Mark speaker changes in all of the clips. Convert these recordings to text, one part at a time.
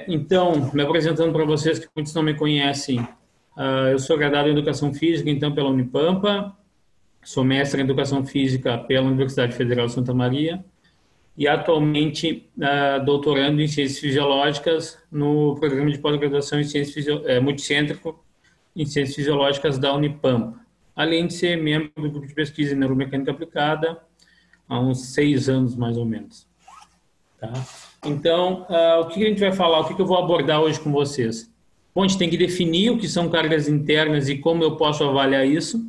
Speaker 1: Então, me apresentando para vocês que muitos não me conhecem, eu sou graduado em Educação Física, então, pela Unipampa, sou mestre em Educação Física pela Universidade Federal de Santa Maria e atualmente doutorando em Ciências Fisiológicas no programa de pós-graduação em Ciências multicêntrico em Ciências Fisiológicas da Unipampa, além de ser membro do grupo de pesquisa em Neuromecânica Aplicada há uns 6 anos, mais ou menos. Tá? Então, o que a gente vai falar, o que eu vou abordar hoje com vocês? Bom, a gente tem que definir o que são cargas internas e como eu posso avaliar isso,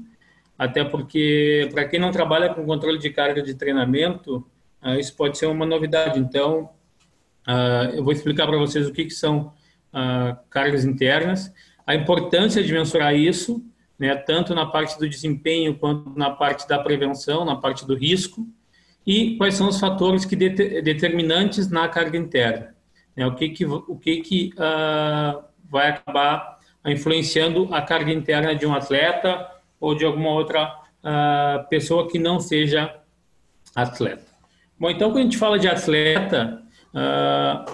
Speaker 1: até porque, para quem não trabalha com controle de carga de treinamento, isso pode ser uma novidade. Então, eu vou explicar para vocês o que são cargas internas, a importância de mensurar isso, né, tanto na parte do desempenho quanto na parte da prevenção, na parte do risco, e quais são os fatores determinantes na carga interna. Né, o que vai acabar influenciando a carga interna de um atleta ou de alguma outra pessoa que não seja atleta. Bom, então, quando a gente fala de atleta,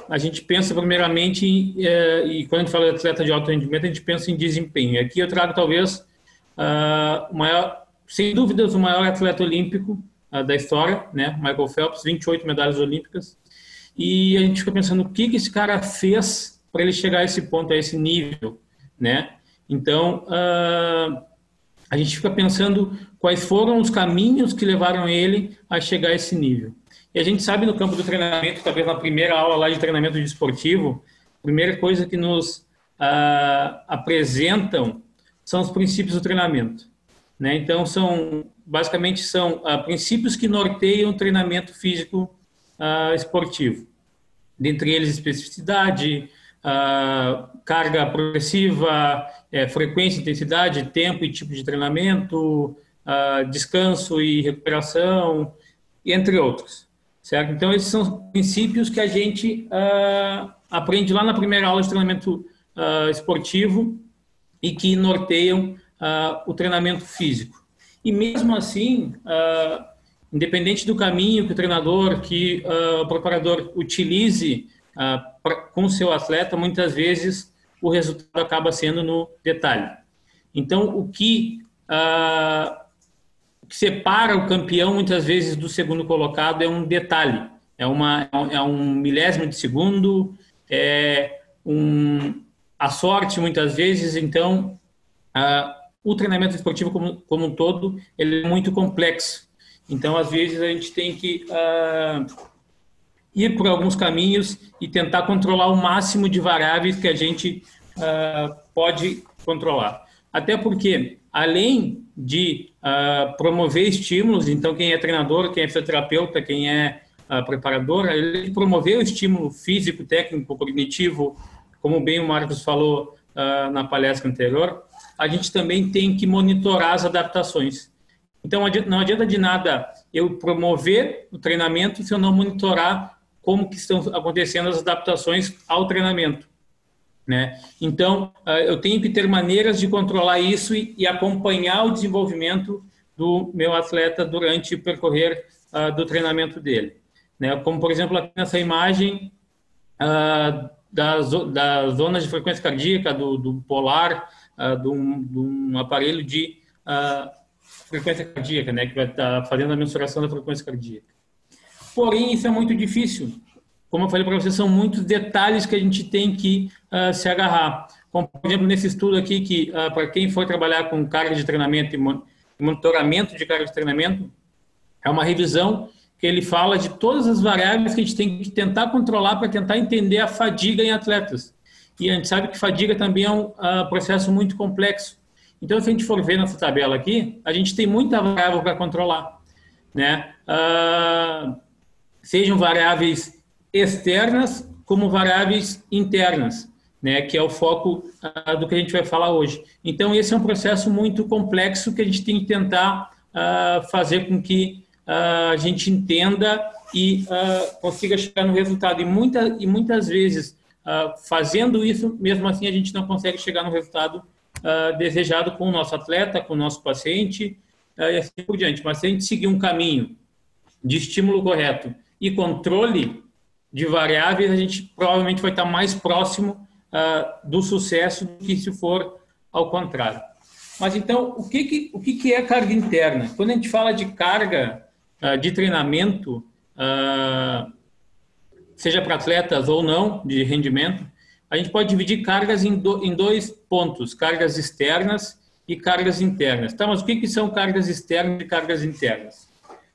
Speaker 1: a gente pensa primeiramente, e quando a gente fala de atleta de alto rendimento, a gente pensa em desempenho. Aqui eu trago talvez, sem dúvidas, o maior atleta olímpico da história, né? Michael Phelps, 28 medalhas olímpicas, e a gente fica pensando o que esse cara fez para ele chegar a esse ponto, a esse nível, né? Então, a gente fica pensando quais foram os caminhos que levaram ele a chegar a esse nível. E a gente sabe no campo do treinamento, talvez na primeira aula lá de treinamento desportivo, a primeira coisa que nos apresentam são os princípios do treinamento, né? Então, basicamente são princípios que norteiam o treinamento físico esportivo. Dentre eles, especificidade, carga progressiva, frequência, intensidade, tempo e tipo de treinamento, descanso e recuperação, entre outros. Certo? Então, esses são princípios que a gente aprende lá na primeira aula de treinamento esportivo e que norteiam o treinamento físico. E mesmo assim, independente do caminho que o treinador, que o preparador utilize com o seu atleta, muitas vezes o resultado acaba sendo no detalhe. Então, o que separa o campeão, muitas vezes, do segundo colocado é um detalhe. É um milésimo de segundo, a sorte, muitas vezes. Então, o treinamento esportivo como um todo, ele é muito complexo. Então, às vezes, a gente tem que ir por alguns caminhos e tentar controlar o máximo de variáveis que a gente pode controlar. Até porque, além de promover estímulos, então quem é treinador, quem é fisioterapeuta, quem é preparador, ele promover o estímulo físico, técnico, cognitivo, como bem o Marcos falou na palestra anterior, a gente também tem que monitorar as adaptações. Então, não adianta de nada eu promover o treinamento se eu não monitorar como que estão acontecendo as adaptações ao treinamento, né? Então, eu tenho que ter maneiras de controlar isso e acompanhar o desenvolvimento do meu atleta durante o percorrer do treinamento dele, né? Como, por exemplo, aqui nessa imagem das zonas de frequência cardíaca, do polar, de um aparelho de frequência cardíaca, né? Que vai estar fazendo a mensuração da frequência cardíaca. Porém, isso é muito difícil. Como eu falei para vocês, são muitos detalhes que a gente tem que se agarrar. Como, por exemplo, nesse estudo aqui, que para quem for trabalhar com carga de treinamento e monitoramento de carga de treinamento, é uma revisão que ele fala de todas as variáveis que a gente tem que tentar controlar para tentar entender a fadiga em atletas. E a gente sabe que fadiga também é um processo muito complexo. Então, se a gente for ver nessa tabela aqui, a gente tem muita variável para controlar, né? Sejam variáveis externas como variáveis internas, né, que é o foco do que a gente vai falar hoje. Então, esse é um processo muito complexo que a gente tem que tentar fazer com que a gente entenda e consiga chegar no resultado. E muitas vezes, fazendo isso, mesmo assim, a gente não consegue chegar no resultado desejado com o nosso atleta, com o nosso paciente, e assim por diante. Mas se a gente seguir um caminho de estímulo correto e controle de variáveis, a gente provavelmente vai estar mais próximo do sucesso do que se for ao contrário. Mas então, o que é carga interna? Quando a gente fala de carga de treinamento, seja para atletas ou não, de rendimento, a gente pode dividir cargas em dois pontos, cargas externas e cargas internas. Tá, mas o que são cargas externas e cargas internas?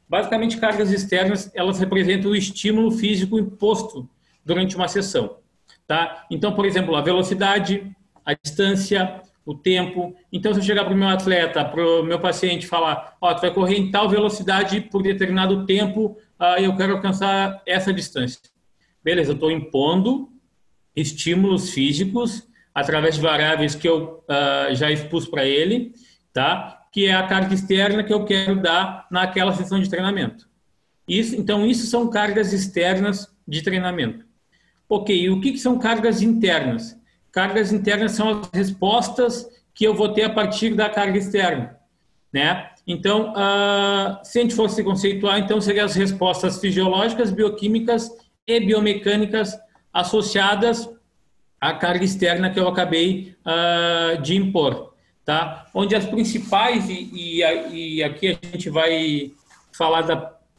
Speaker 1: Basicamente, cargas externas, elas representam o estímulo físico imposto durante uma sessão. Tá? Então, por exemplo, a velocidade, a distância, o tempo. Então, se eu chegar para o meu atleta, para o meu paciente falar, ó, tu vai correr em tal velocidade por determinado tempo, eu quero alcançar essa distância. Beleza, eu estou impondo estímulos físicos através de variáveis que eu já expus para ele, tá? Que é a carga externa que eu quero dar naquela sessão de treinamento. Então, isso são cargas externas de treinamento. Ok, e o que são cargas internas? Cargas internas são as respostas que eu vou ter a partir da carga externa, né? Então, se a gente fosse conceituar, então seriam as respostas fisiológicas, bioquímicas e biomecânicas associadas à carga externa que eu acabei de impor, tá? Onde as principais, e aqui a gente vai falar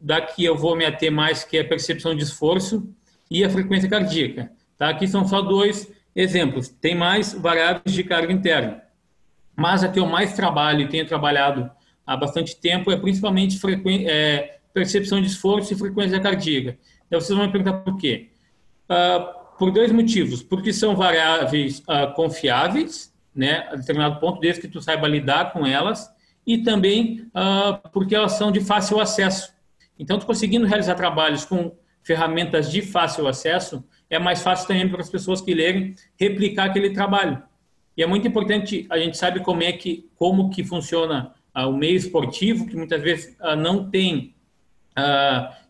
Speaker 1: da que eu vou me ater mais, que é a percepção de esforço e a frequência cardíaca, tá? Aqui são só dois exemplos, tem mais variáveis de carga interna, mas a que eu mais trabalho e tenho trabalhado há bastante tempo é principalmente percepção de esforço e frequência cardíaca. Então, vocês vão me perguntar por quê? Por dois motivos, porque são variáveis confiáveis, né, a determinado ponto, desde que tu saiba lidar com elas, e também porque elas são de fácil acesso. Então, tu conseguindo realizar trabalhos com ferramentas de fácil acesso, é mais fácil também para as pessoas que lerem replicar aquele trabalho. E é muito importante, a gente sabe como que funciona o meio esportivo, que muitas vezes não tem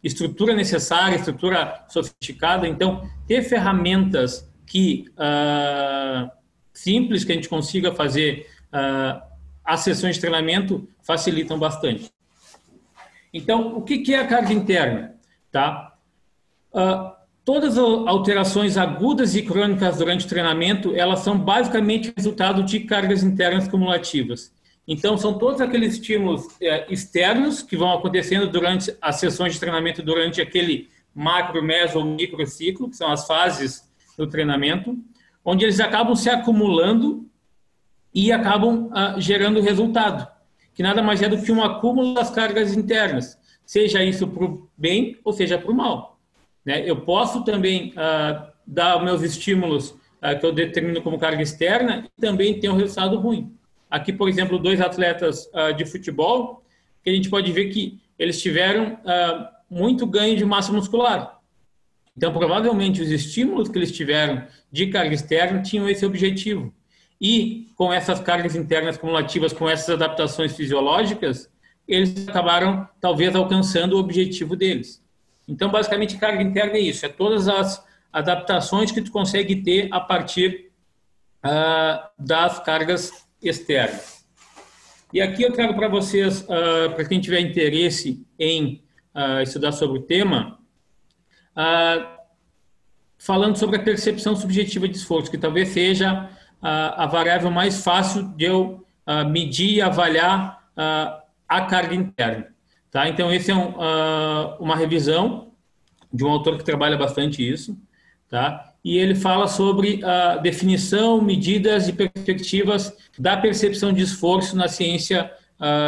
Speaker 1: estrutura necessária, estrutura sofisticada. Então, ter ferramentas simples que a gente consiga fazer as sessões de treinamento facilitam bastante. Então, o que é a carga interna? Tá? Todas as alterações agudas e crônicas durante o treinamento, elas são basicamente resultado de cargas internas cumulativas. Então, são todos aqueles estímulos externos que vão acontecendo durante as sessões de treinamento, durante aquele macro, meso ou microciclo, que são as fases do treinamento, onde eles acabam se acumulando e acabam gerando resultado, que nada mais é do que um acúmulo das cargas internas, seja isso para o bem ou seja para o mal. Né? Eu posso também dar meus estímulos que eu determino como carga externa e também ter um resultado ruim. Aqui, por exemplo, dois atletas de futebol, que a gente pode ver que eles tiveram muito ganho de massa muscular. Então, provavelmente, os estímulos que eles tiveram de carga externa tinham esse objetivo. E, com essas cargas internas cumulativas, com essas adaptações fisiológicas, eles acabaram, talvez, alcançando o objetivo deles. Então, basicamente, carga interna é isso. É todas as adaptações que tu consegue ter a partir das cargas externas. E aqui eu trago para vocês, para quem tiver interesse em estudar sobre o tema, falando sobre a percepção subjetiva de esforço, que talvez seja a variável mais fácil de eu medir e avaliar a carga interna. Tá? Então, esse é uma revisão de um autor que trabalha bastante isso, tá? E ele fala sobre a definição, medidas e perspectivas da percepção de esforço na ciência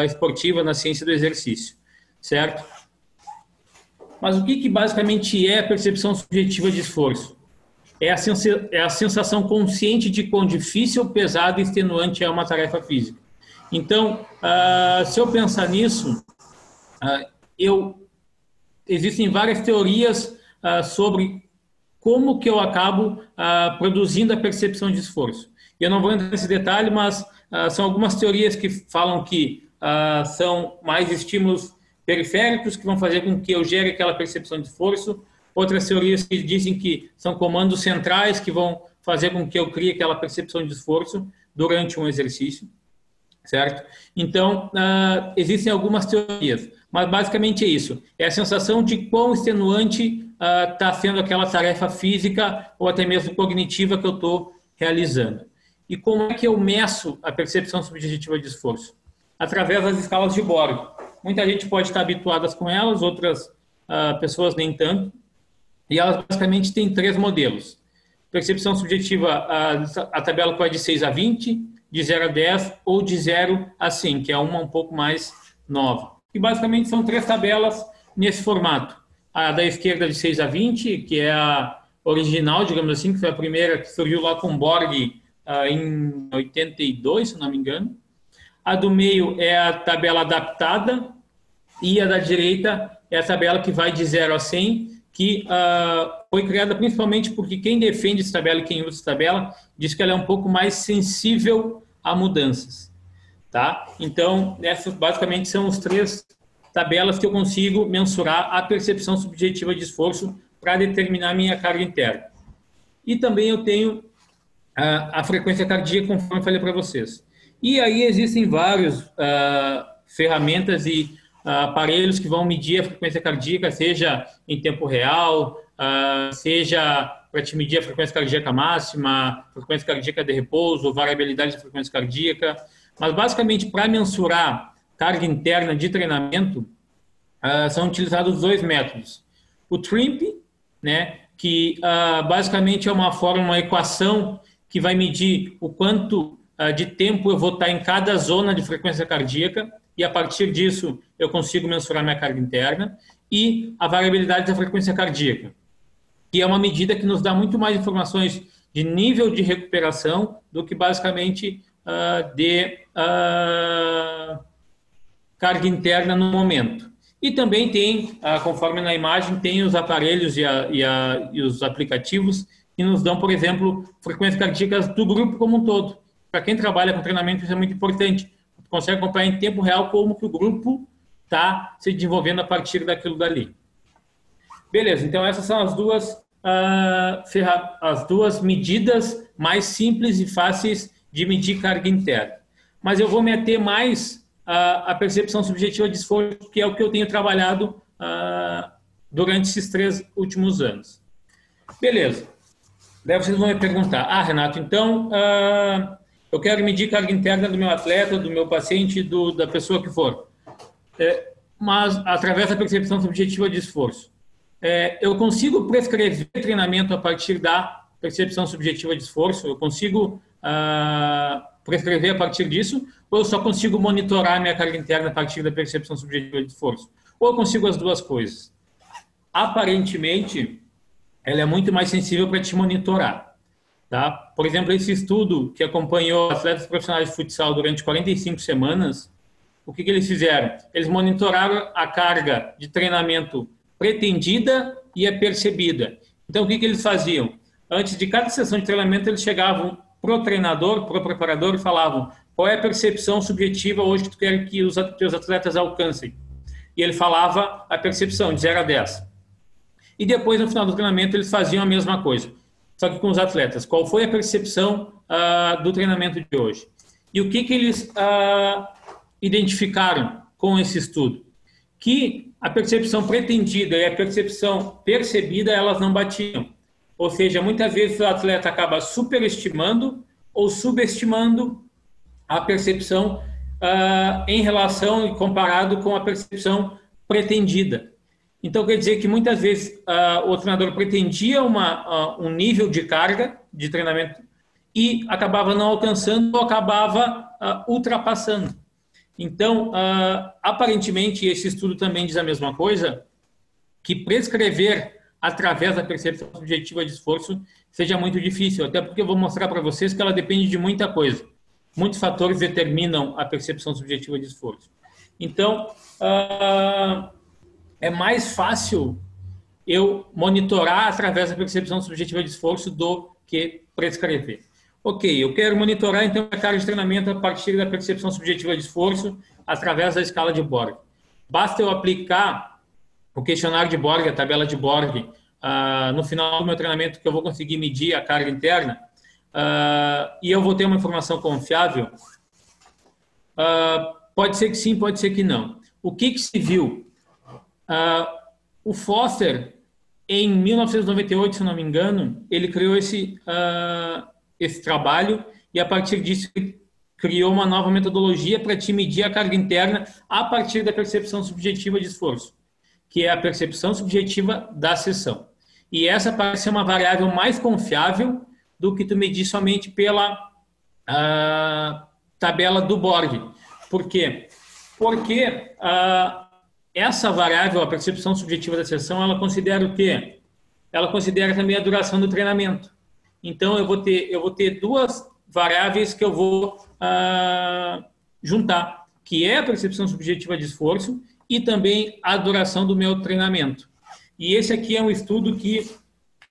Speaker 1: esportiva, na ciência do exercício, certo? Mas o que basicamente é a percepção subjetiva de esforço? É a sensação consciente de quão difícil, pesado e extenuante é uma tarefa física. Então, se eu pensar nisso, existem várias teorias sobre como que eu acabo produzindo a percepção de esforço. Eu não vou entrar nesse detalhe, mas são algumas teorias que falam que são mais estímulos periféricos que vão fazer com que eu gere aquela percepção de esforço. Outras teorias que dizem que são comandos centrais que vão fazer com que eu crie aquela percepção de esforço durante um exercício, certo? Então, existem algumas teorias, mas basicamente é isso. É a sensação de quão extenuante está sendo aquela tarefa física ou até mesmo cognitiva que eu estou realizando. E como é que eu meço a percepção subjetiva de esforço? Através das escalas de Borg. Muita gente pode estar habituada com elas, outras pessoas nem tanto. E elas basicamente têm 3 modelos. Percepção subjetiva, a tabela vai de 6 a 20, de 0 a 10 ou de 0 a 100, que é uma um pouco mais nova. E basicamente são 3 tabelas nesse formato. A da esquerda de 6 a 20, que é a original, digamos assim, que foi a primeira que surgiu lá com Borg em 82, se não me engano. A do meio é a tabela adaptada e a da direita é a tabela que vai de 0 a 100, que foi criada principalmente porque quem defende essa tabela e quem usa essa tabela diz que ela é um pouco mais sensível a mudanças. Tá? Então, essas basicamente são as 3 tabelas que eu consigo mensurar a percepção subjetiva de esforço para determinar a minha carga interna. E também eu tenho a frequência cardíaca, conforme eu falei para vocês. E aí existem várias ferramentas e aparelhos que vão medir a frequência cardíaca, seja em tempo real, seja para te medir a frequência cardíaca máxima, frequência cardíaca de repouso, variabilidade da frequência cardíaca. Mas, basicamente, para mensurar carga interna de treinamento, são utilizados 2 métodos. O TRIMP, né, que basicamente é uma equação que vai medir o quanto de tempo eu vou estar em cada zona de frequência cardíaca, e a partir disso eu consigo mensurar minha carga interna, e a variabilidade da frequência cardíaca, que é uma medida que nos dá muito mais informações de nível de recuperação do que basicamente de carga interna no momento. E também tem, conforme na imagem, tem os aparelhos e os aplicativos que nos dão, por exemplo, frequências cardíacas do grupo como um todo. Para quem trabalha com treinamento, isso é muito importante. Você consegue acompanhar em tempo real como que o grupo está se desenvolvendo a partir daquilo dali. Beleza, então essas são as duas medidas mais simples e fáceis de medir carga interna. Mas eu vou me ater mais à percepção subjetiva de esforço, que é o que eu tenho trabalhado durante esses 3 últimos anos. Beleza. Daí vocês vão me perguntar, Renato, então eu quero medir carga interna do meu atleta, do meu paciente, da pessoa que for. Mas através da percepção subjetiva de esforço. Eu consigo prescrever treinamento a partir da percepção subjetiva de esforço? Eu consigo prescrever a partir disso? Ou eu só consigo monitorar minha carga interna a partir da percepção subjetiva de esforço? Ou eu consigo as duas coisas? Aparentemente, ela é muito mais sensível para te monitorar. Tá? Por exemplo, esse estudo que acompanhou atletas profissionais de futsal durante 45 semanas, o que eles fizeram? Eles monitoraram a carga de treinamento pretendida e a percebida. Então, o que eles faziam? Antes de cada sessão de treinamento, eles chegavam para o treinador, para o preparador e falavam: qual é a percepção subjetiva hoje que tu quer que os teus atletas alcancem? E ele falava a percepção de 0 a 10. E depois, no final do treinamento, eles faziam a mesma coisa, só que com os atletas. Qual foi a percepção do treinamento de hoje? E o que eles identificaram com esse estudo? Que a percepção pretendida e a percepção percebida, elas não batiam. Ou seja, muitas vezes o atleta acaba superestimando ou subestimando a percepção em relação e comparado com a percepção pretendida. Então, quer dizer que muitas vezes o treinador pretendia um nível de carga de treinamento e acabava não alcançando ou acabava ultrapassando. Então, aparentemente, esse estudo também diz a mesma coisa, que prescrever através da percepção subjetiva de esforço seja muito difícil, até porque eu vou mostrar para vocês que ela depende de muita coisa. Muitos fatores determinam a percepção subjetiva de esforço. Então, é mais fácil eu monitorar através da percepção subjetiva de esforço do que prescrever. Ok, eu quero monitorar então a carga de treinamento a partir da percepção subjetiva de esforço através da escala de Borg. Basta eu aplicar o questionário de Borg, a tabela de Borg, no final do meu treinamento, que eu vou conseguir medir a carga interna, e eu vou ter uma informação confiável. Pode ser que sim, pode ser que não. O que se viu? O Foster, em 1998, se não me engano, ele criou esse trabalho e, a partir disso, ele criou uma nova metodologia para te medir a carga interna a partir da percepção subjetiva de esforço, que é a percepção subjetiva da seção. E essa parece ser uma variável mais confiável do que tu medir somente pela tabela do Borg. Por quê? Porque essa variável, a percepção subjetiva da seção, ela considera o quê? Ela considera também a duração do treinamento. Então, eu vou ter duas variáveis que eu vou juntar, que é a percepção subjetiva de esforço e também a duração do meu treinamento. E esse aqui é um estudo que,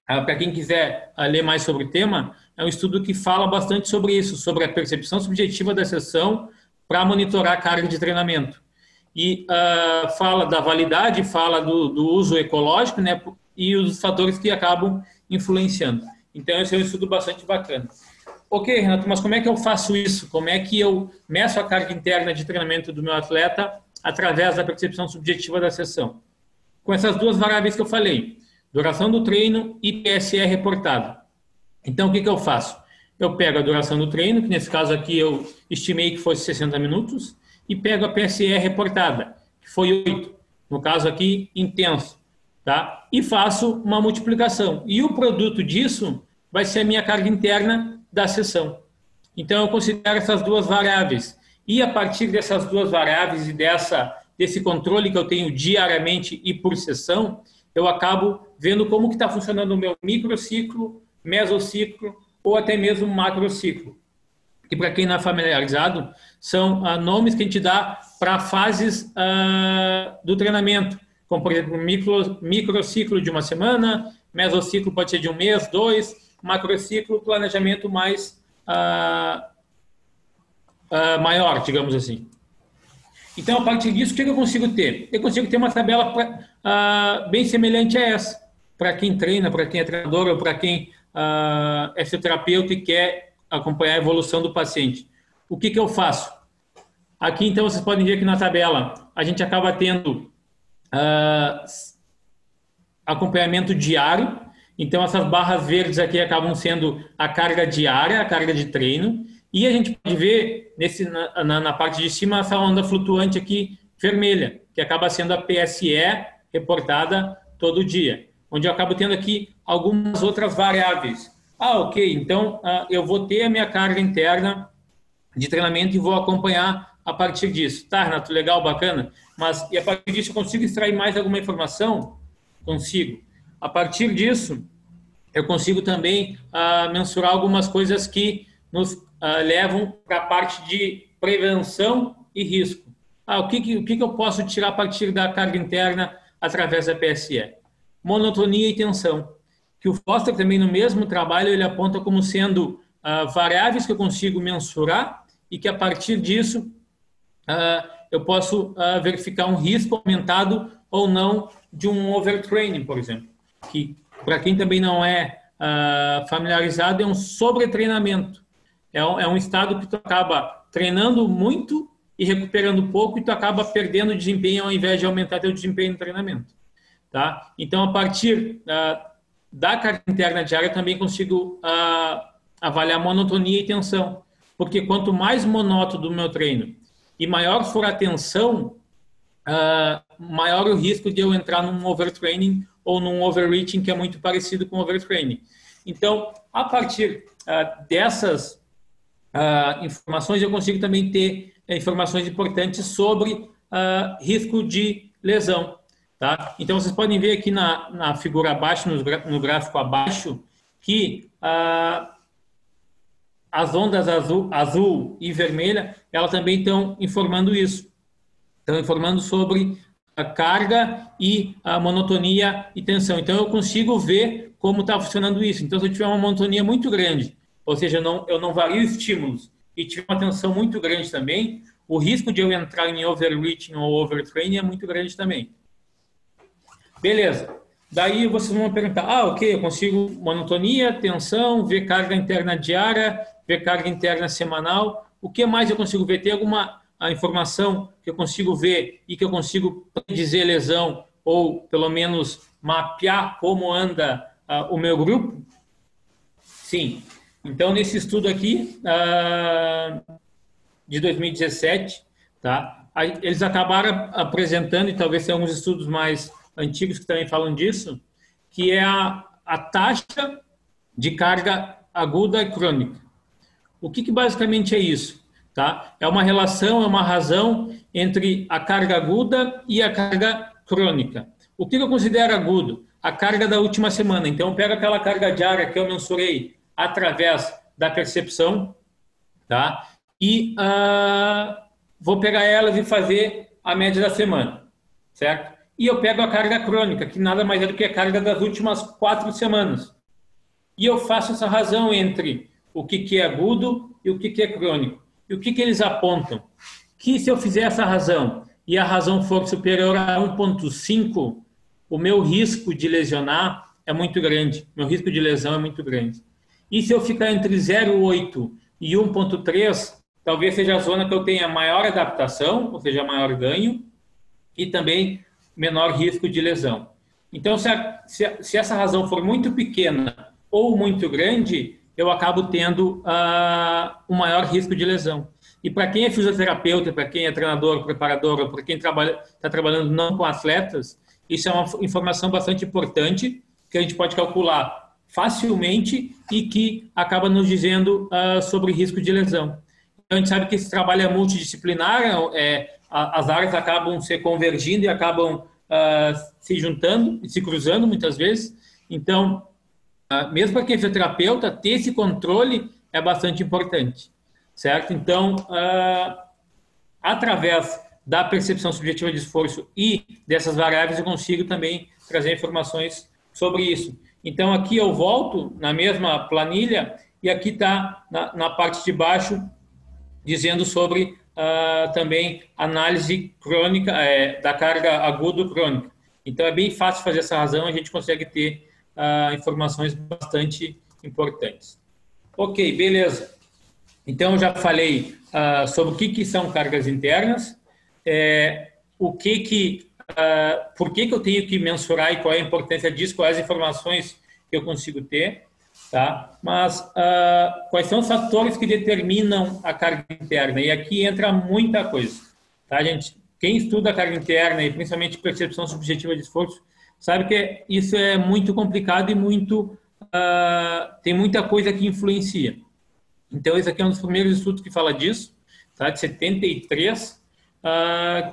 Speaker 1: para quem quiser ler mais sobre o tema, é um estudo que fala bastante sobre isso, sobre a percepção subjetiva da seção para monitorar a carga de treinamento. E fala da validade, fala do uso ecológico, né, e os fatores que acabam influenciando. Então, esse é um estudo bastante bacana. Ok, Renato, mas como é que eu faço isso? Como é que eu meço a carga interna de treinamento do meu atleta através da percepção subjetiva da seção? Com essas duas variáveis que eu falei, duração do treino e PSE reportado. Então, o que eu faço? Eu pego a duração do treino, que nesse caso aqui eu estimei que fosse 60 minutos, e pego a PSE reportada, que foi 8, no caso aqui, intenso, tá? E faço uma multiplicação. E o produto disso vai ser a minha carga interna da seção. Então, eu considero essas duas variáveis. E a partir dessas duas variáveis e desse controle que eu tenho diariamente e por sessão, eu acabo vendo como que está funcionando o meu microciclo, mesociclo ou até mesmo macrociclo. Que, para quem não é familiarizado, são nomes que a gente dá para fases do treinamento, como, por exemplo, microciclo de uma semana, mesociclo pode ser de um mês, 2, macrociclo, planejamento mais maior, digamos assim. Então, a partir disso, o que eu consigo ter? Eu consigo ter uma tabela bem semelhante a essa, para quem treina, para quem é treinador ou para quem é fisioterapeuta e quer acompanhar a evolução do paciente. O que eu faço? Aqui, então, vocês podem ver que na tabela a gente acaba tendo acompanhamento diário. Então, essas barras verdes aqui acabam sendo a carga diária, a carga de treino. E a gente pode ver na parte de cima essa onda flutuante aqui vermelha, que acaba sendo a PSE reportada todo dia, onde eu acabo tendo aqui algumas outras variáveis. Ok, então eu vou ter a minha carga interna de treinamento e vou acompanhar a partir disso. Tá, Renato, legal, bacana, mas e a partir disso eu consigo extrair mais alguma informação? Consigo. A partir disso, eu consigo também mensurar algumas coisas que nos levam para a parte de prevenção e risco. O que eu posso tirar a partir da carga interna através da PSE? Monotonia e tensão, que o Foster também no mesmo trabalho ele aponta como sendo variáveis que eu consigo mensurar e que a partir disso eu posso verificar um risco aumentado ou não de um overtraining, por exemplo, que para quem também não é familiarizado é um sobretreinamento. É um estado que tu acaba treinando muito e recuperando pouco e tu acaba perdendo desempenho ao invés de aumentar teu desempenho no treinamento. Tá? Então, a partir da carga interna diária, eu também consigo avaliar monotonia e tensão. Porque quanto mais monótono do meu treino e maior for a tensão, maior o risco de eu entrar num overtraining ou num overreaching, que é muito parecido com overtraining. Então, a partir dessas informações, eu consigo também ter informações importantes sobre risco de lesão. Tá? Então, vocês podem ver aqui na figura abaixo, no gráfico abaixo, que as ondas azul e vermelha, elas também estão informando isso. Estão informando sobre a carga e a monotonia e tensão. Então, eu consigo ver como está funcionando isso. Então, se eu tiver uma monotonia muito grande, ou seja, eu não vario estímulos e tiver uma tensão muito grande também, o risco de eu entrar em overreaching ou overtraining é muito grande também. Beleza. Daí vocês vão perguntar, ok, eu consigo monotonia, tensão, ver carga interna diária, ver carga interna semanal. O que mais eu consigo ver? Tem alguma informação que eu consigo ver e que eu consigo dizer lesão ou, pelo menos, mapear como anda o meu grupo? Sim. Então, nesse estudo aqui, de 2017, tá? Eles acabaram apresentando, e talvez tenham alguns estudos mais antigos que também falam disso, que é a taxa de carga aguda e crônica. O que basicamente é isso? Tá? É uma relação, é uma razão entre a carga aguda e a carga crônica. O que eu considero agudo? A carga da última semana. Então, eu pego aquela carga diária que eu mensurei através da percepção, tá? E vou pegar elas e fazer a média da semana, certo? E eu pego a carga crônica, que nada mais é do que a carga das últimas 4 semanas. E eu faço essa razão entre o que é agudo e o que é crônico. E o que eles apontam? Que se eu fizer essa razão e a razão for superior a 1,5, o meu risco de lesionar é muito grande. Meu risco de lesão é muito grande. E se eu ficar entre 0,8 e 1,3, talvez seja a zona que eu tenha maior adaptação, ou seja, maior ganho, e também menor risco de lesão. Então, se essa razão for muito pequena ou muito grande, eu acabo tendo um maior risco de lesão. E para quem é fisioterapeuta, para quem é treinador, preparador, ou para quem está trabalhando não com atletas, isso é uma informação bastante importante que a gente pode calcular facilmente e que acaba nos dizendo sobre risco de lesão. Então, a gente sabe que esse trabalho é multidisciplinar, as áreas acabam se convergindo e acabam se juntando e se cruzando muitas vezes. Então, mesmo para quem é fisioterapeuta, ter esse controle é bastante importante, certo? Então, através da percepção subjetiva de esforço e dessas variáveis, eu consigo também trazer informações sobre isso. Então, aqui eu volto na mesma planilha e aqui está na parte de baixo dizendo sobre também análise crônica da carga agudo-crônica. Então, é bem fácil fazer essa razão, a gente consegue ter informações bastante importantes. Ok, beleza. Então, eu já falei sobre o que são cargas internas, por que eu tenho que mensurar e qual é a importância disso, quais as informações que eu consigo ter, tá? Mas quais são os fatores que determinam a carga interna? E aqui entra muita coisa, tá, gente? Quem estuda a carga interna e principalmente percepção subjetiva de esforço sabe que isso é muito complicado e tem muita coisa que influencia. Então, esse aqui é um dos primeiros estudos que fala disso, tá? De 73,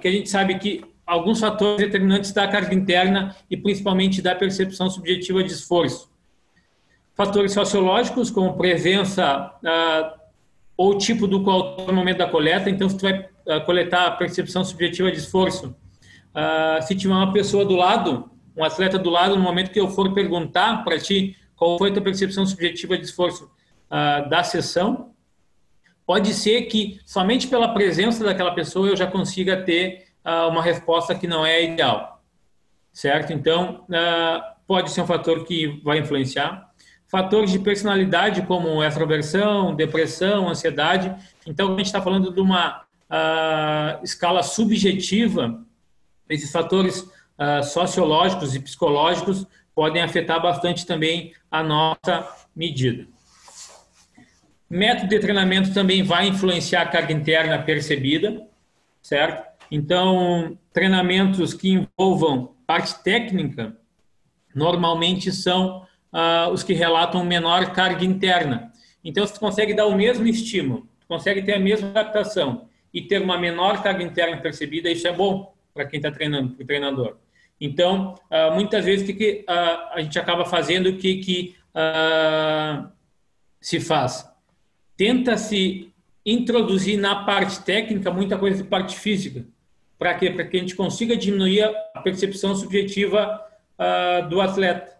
Speaker 1: que a gente sabe que alguns fatores determinantes da carga interna e principalmente da percepção subjetiva de esforço. Fatores sociológicos, como presença ou tipo do coautor no momento da coleta. Então, se tu vai coletar a percepção subjetiva de esforço, se tiver uma pessoa do lado, um atleta do lado, no momento que eu for perguntar para ti qual foi a tua percepção subjetiva de esforço da sessão, pode ser que somente pela presença daquela pessoa eu já consiga ter uma resposta que não é ideal, certo? Então, pode ser um fator que vai influenciar. Fatores de personalidade como extroversão, depressão, ansiedade. Então, a gente está falando de uma escala subjetiva. Esses fatores sociológicos e psicológicos podem afetar bastante também a nossa medida. Método de treinamento também vai influenciar a carga interna percebida, certo? Então, treinamentos que envolvam parte técnica, normalmente são os que relatam menor carga interna. Então, se tu consegue dar o mesmo estímulo, tu consegue ter a mesma adaptação e ter uma menor carga interna percebida, isso é bom para quem está treinando, para o treinador. Então, muitas vezes, o que a gente acaba fazendo, o que se faz? Tenta-se introduzir na parte técnica muita coisa de parte física. Para quê? Para que a gente consiga diminuir a percepção subjetiva do atleta.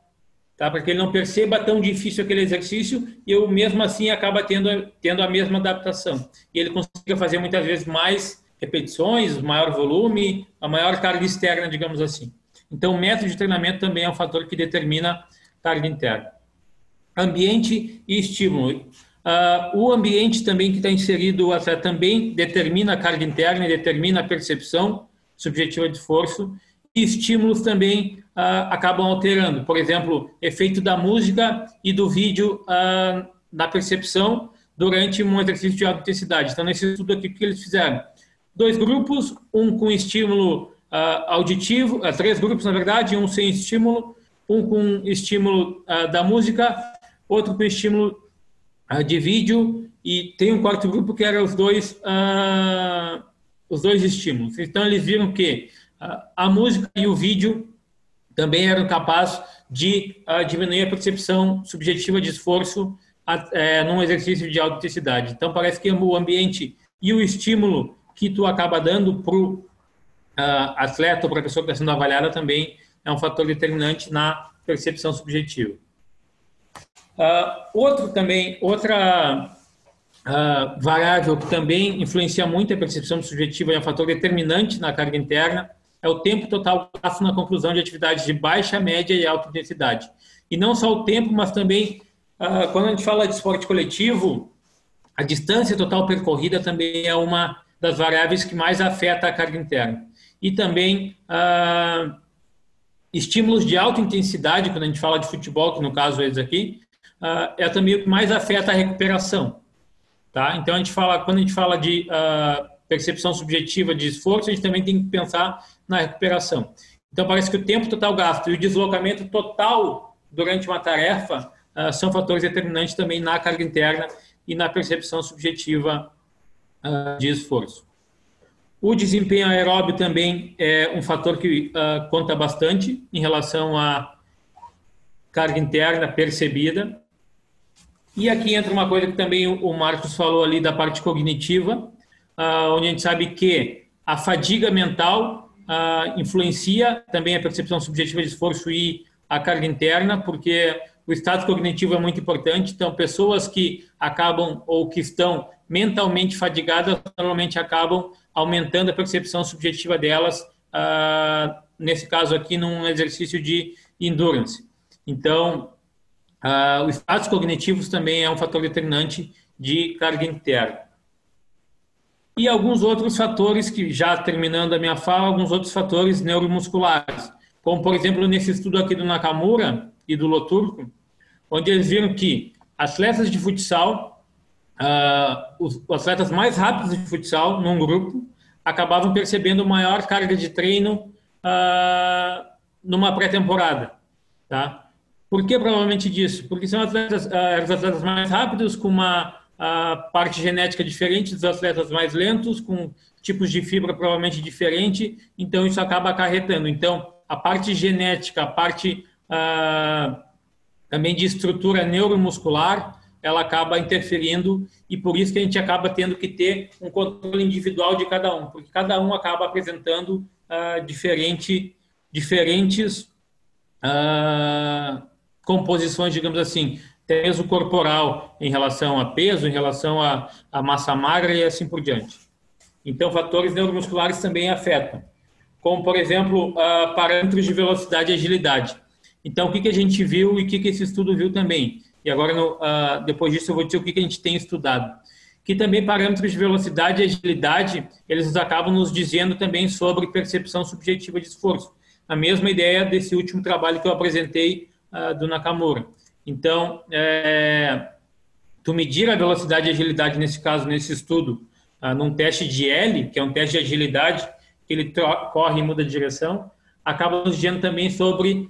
Speaker 1: Tá? Para que ele não perceba tão difícil aquele exercício e eu, mesmo assim, acaba tendo a mesma adaptação. E ele consiga fazer, muitas vezes, mais repetições, maior volume, a maior carga externa, digamos assim. Então, o método de treinamento também é um fator que determina carga interna. Ambiente e estímulo. O ambiente também que está inserido, o atleta também determina a carga interna e determina a percepção subjetiva de esforço. E estímulos também acabam alterando. Por exemplo, efeito da música e do vídeo na percepção durante um exercício de alta intensidade. Então, nesse estudo aqui, o que eles fizeram? 2 grupos, um com estímulo auditivo, 3 grupos, na verdade, um sem estímulo, um com estímulo da música, outro com estímulo de vídeo, e tem um 4º grupo que era os dois estímulos. Então, eles viram que a música e o vídeo também eram capazes de diminuir a percepção subjetiva de esforço num exercício de alta intensidade. Então, parece que o ambiente e o estímulo que tu acaba dando para o atleta ou para a pessoa que está sendo avaliada também é um fator determinante na percepção subjetiva. Outra variável que também influencia muito a percepção subjetiva e é um fator determinante na carga interna é o tempo total gasto na conclusão de atividades de baixa, média e alta intensidade. E não só o tempo, mas também, quando a gente fala de esporte coletivo, a distância total percorrida também é uma das variáveis que mais afeta a carga interna. E também estímulos de alta intensidade, quando a gente fala de futebol, que no caso eles aqui, é também o que mais afeta a recuperação. Tá? Então, quando a gente fala de percepção subjetiva de esforço, a gente também tem que pensar na recuperação. Então, parece que o tempo total gasto e o deslocamento total durante uma tarefa são fatores determinantes também na carga interna e na percepção subjetiva de esforço. O desempenho aeróbio também é um fator que conta bastante em relação à carga interna percebida. E aqui entra uma coisa que também o Marcos falou ali da parte cognitiva, onde a gente sabe que a fadiga mental influencia também a percepção subjetiva de esforço e a carga interna, porque o estado cognitivo é muito importante. Então, pessoas que acabam ou que estão mentalmente fadigadas normalmente acabam aumentando a percepção subjetiva delas, nesse caso aqui, num exercício de endurance. Então, os estados cognitivos também é um fator determinante de carga interna. E alguns outros fatores, que já terminando a minha fala, alguns outros fatores neuromusculares, como por exemplo nesse estudo aqui do Nakamura e do Loturco, onde eles viram que atletas de futsal, os atletas mais rápidos de futsal num grupo, acabavam percebendo maior carga de treino numa pré-temporada, tá? Por que provavelmente disso? Porque são os atletas mais rápidos, com uma parte genética diferente dos atletas mais lentos, com tipos de fibra provavelmente diferente, então isso acaba acarretando. Então, a parte genética, a parte também de estrutura neuromuscular, ela acaba interferindo, e por isso que a gente acaba tendo que ter um controle individual de cada um, porque cada um acaba apresentando diferentes composições, digamos assim, peso corporal em relação a peso, em relação a massa magra e assim por diante. Então, fatores neuromusculares também afetam, como, por exemplo, parâmetros de velocidade e agilidade. Então, o que a gente viu e o que esse estudo viu também? E agora, depois disso, eu vou dizer o que a gente tem estudado. Que também parâmetros de velocidade e agilidade, eles acabam nos dizendo também sobre percepção subjetiva de esforço. A mesma ideia desse último trabalho que eu apresentei do Nakamura. Então, tu medir a velocidade e agilidade, nesse caso, nesse estudo, num teste de L, que é um teste de agilidade, que ele corre e muda de direção, acaba nos dizendo também sobre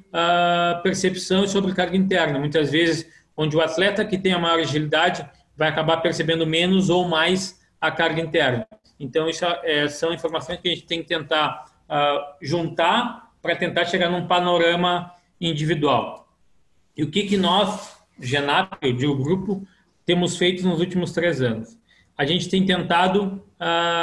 Speaker 1: percepção e sobre carga interna. Muitas vezes, onde o atleta que tem a maior agilidade vai acabar percebendo menos ou mais a carga interna. Então, isso são informações que a gente tem que tentar juntar para tentar chegar num panorama individual. E o que nós, GENAP, eu digo grupo, temos feito nos últimos 3 anos? A gente tem tentado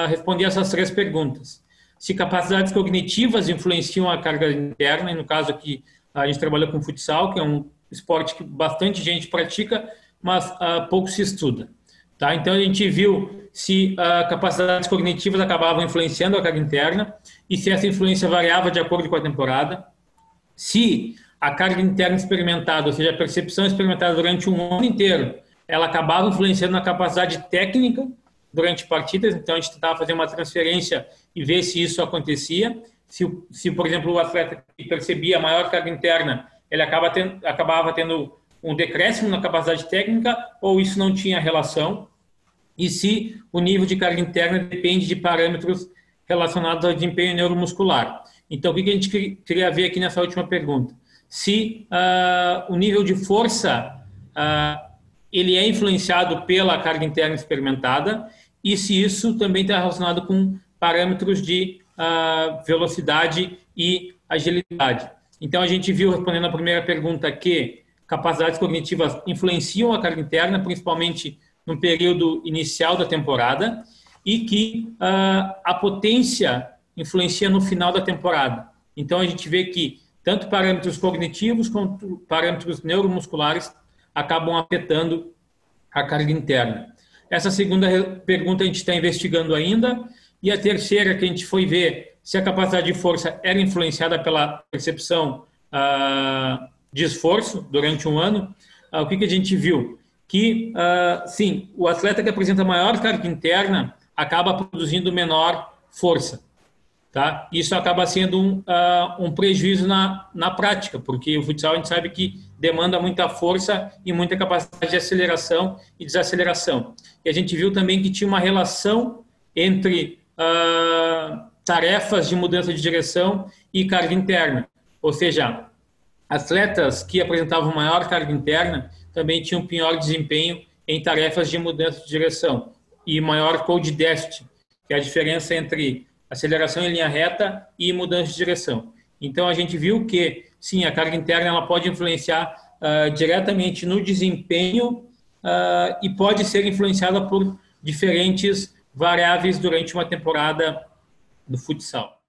Speaker 1: responder essas 3 perguntas. Se capacidades cognitivas influenciam a carga interna, e no caso aqui a gente trabalha com futsal, que é um esporte que bastante gente pratica, mas pouco se estuda. Tá? Então a gente viu se capacidades cognitivas acabavam influenciando a carga interna e se essa influência variava de acordo com a temporada. Se a carga interna experimentada, ou seja, a percepção experimentada durante um ano inteiro, ela acabava influenciando na capacidade técnica durante partidas, então a gente tentava fazer uma transferência e ver se isso acontecia. se, por exemplo, o atleta que percebia maior carga interna, ele acabava tendo um decréscimo na capacidade técnica, ou isso não tinha relação, e se o nível de carga interna depende de parâmetros relacionados ao desempenho neuromuscular. Então, o que a gente queria ver aqui nessa última pergunta? Se o nível de força ele é influenciado pela carga interna experimentada, e se isso também está relacionado com parâmetros de velocidade e agilidade. Então, a gente viu, respondendo a primeira pergunta, que capacidades cognitivas influenciam a carga interna, principalmente no período inicial da temporada, e que a potência influencia no final da temporada. Então, a gente vê que tanto parâmetros cognitivos quanto parâmetros neuromusculares acabam afetando a carga interna. Essa segunda pergunta a gente está investigando ainda, e a terceira, que a gente foi ver se a capacidade de força era influenciada pela percepção de esforço durante um ano. O que a gente viu? Que, sim, o atleta que apresenta maior carga interna acaba produzindo menor força. Tá? Isso acaba sendo um prejuízo na prática, porque o futsal a gente sabe que demanda muita força e muita capacidade de aceleração e desaceleração. E a gente viu também que tinha uma relação entre tarefas de mudança de direção e carga interna. Ou seja, atletas que apresentavam maior carga interna também tinham pior desempenho em tarefas de mudança de direção e maior code déficit, que é a diferença entre aceleração em linha reta e mudança de direção. Então, a gente viu que, sim, a carga interna ela pode influenciar diretamente no desempenho e pode ser influenciada por diferentes variáveis durante uma temporada do futsal.